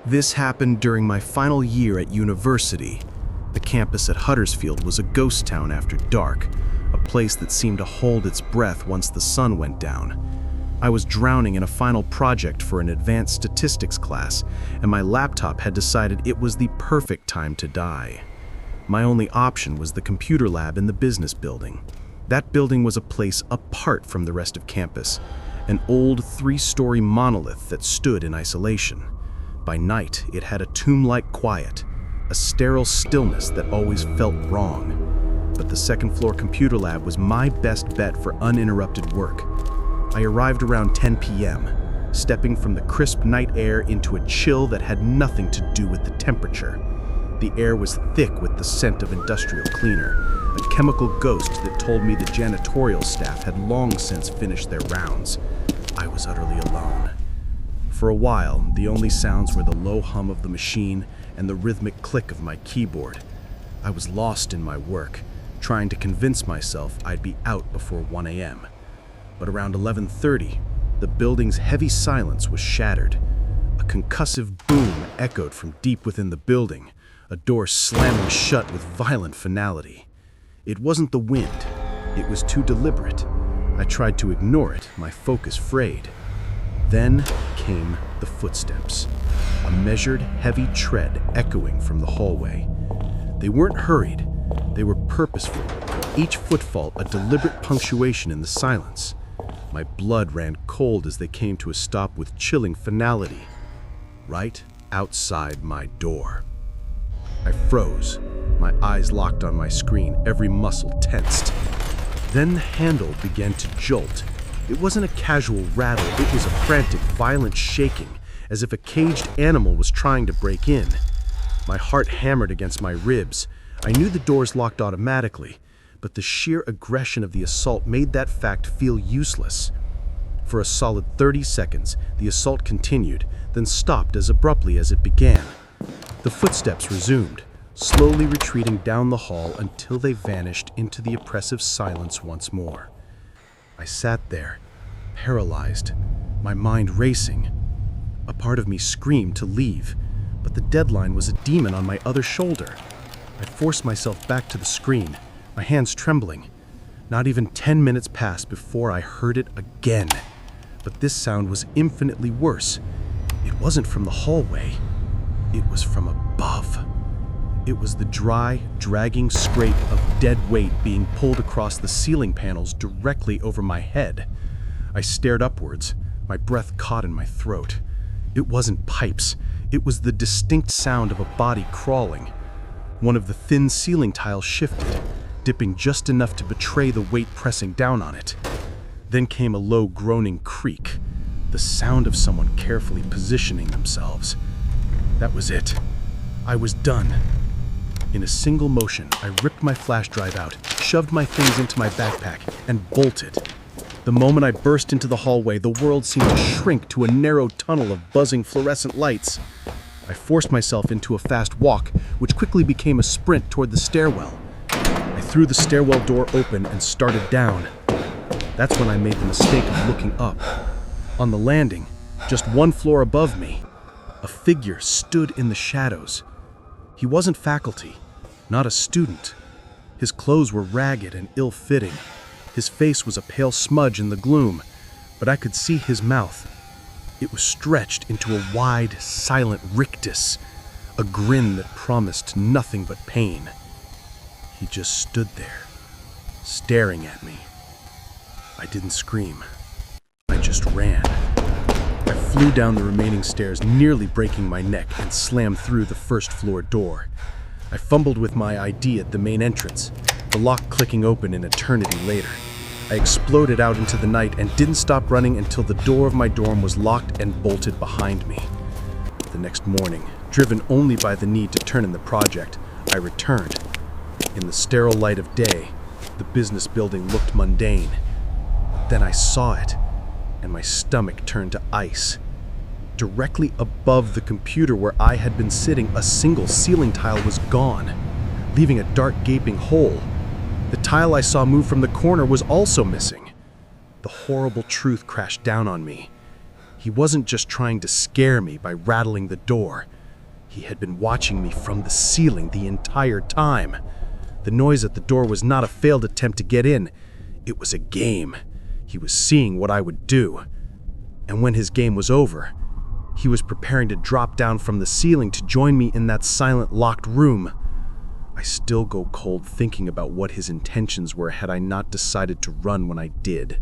This happened during my final year at university. The campus at Huddersfield was a ghost town after dark, a place that seemed to hold its breath once the sun went down. I was drowning in a final project for an advanced statistics class, and my laptop had decided it was the perfect time to die. My only option was the computer lab in the business building. That building was a place apart from the rest of campus, an old 3-story monolith that stood in isolation. By night, it had a tomb-like quiet, a sterile stillness that always felt wrong. But the second-floor computer lab was my best bet for uninterrupted work. I arrived around 10 p.m., stepping from the crisp night air into a chill that had nothing to do with the temperature. The air was thick with the scent of industrial cleaner, a chemical ghost that told me the janitorial staff had long since finished their rounds. I was utterly alone. For a while, the only sounds were the low hum of the machine and the rhythmic click of my keyboard. I was lost in my work, trying to convince myself I'd be out before 1 a.m. But around 11:30, the building's heavy silence was shattered. A concussive boom echoed from deep within the building, a door slamming shut with violent finality. It wasn't the wind. It was too deliberate. I tried to ignore it, my focus frayed. Then came the footsteps, a measured, heavy tread echoing from the hallway. They weren't hurried. They were purposeful, each footfall a deliberate punctuation in the silence. My blood ran cold as they came to a stop with chilling finality, right outside my door. I froze, my eyes locked on my screen, every muscle tensed. Then the handle began to jolt. It wasn't a casual rattle, it was a frantic, violent shaking, as if a caged animal was trying to break in. My heart hammered against my ribs. I knew the doors locked automatically, but the sheer aggression of the assault made that fact feel useless. For a solid 30 seconds, the assault continued, then stopped as abruptly as it began. The footsteps resumed, slowly retreating down the hall until they vanished into the oppressive silence once more. I sat there, paralyzed, my mind racing. A part of me screamed to leave, but the deadline was a demon on my other shoulder. I forced myself back to the screen, my hands trembling. Not even 10 minutes passed before I heard it again. But this sound was infinitely worse. It wasn't from the hallway. It was from above. It was the dry, dragging scrape of dead weight being pulled across the ceiling panels directly over my head. I stared upwards, my breath caught in my throat. It wasn't pipes. It was the distinct sound of a body crawling. One of the thin ceiling tiles shifted, dipping just enough to betray the weight pressing down on it. Then came a low groaning creak, the sound of someone carefully positioning themselves. That was it. I was done. In a single motion, I ripped my flash drive out, shoved my things into my backpack, and bolted. The moment I burst into the hallway, the world seemed to shrink to a narrow tunnel of buzzing fluorescent lights. I forced myself into a fast walk, which quickly became a sprint toward the stairwell. I threw the stairwell door open and started down. That's when I made the mistake of looking up. On the landing, just one floor above me, a figure stood in the shadows. He wasn't faculty, not a student. His clothes were ragged and ill-fitting. His face was a pale smudge in the gloom, but I could see his mouth. It was stretched into a wide, silent rictus, a grin that promised nothing but pain. He just stood there, staring at me. I didn't scream. I just ran. I flew down the remaining stairs, nearly breaking my neck, and slammed through the first-floor door. I fumbled with my ID at the main entrance, the lock clicking open an eternity later. I exploded out into the night and didn't stop running until the door of my dorm was locked and bolted behind me. The next morning, driven only by the need to turn in the project, I returned. In the sterile light of day, the business building looked mundane. Then I saw it, and my stomach turned to ice. Directly above the computer where I had been sitting, a single ceiling tile was gone, leaving a dark gaping hole. The tile I saw move from the corner was also missing. The horrible truth crashed down on me. He wasn't just trying to scare me by rattling the door. He had been watching me from the ceiling the entire time. The noise at the door was not a failed attempt to get in. It was a game. He was seeing what I would do. And when his game was over, he was preparing to drop down from the ceiling to join me in that silent, locked room. I still go cold thinking about what his intentions were had I not decided to run when I did.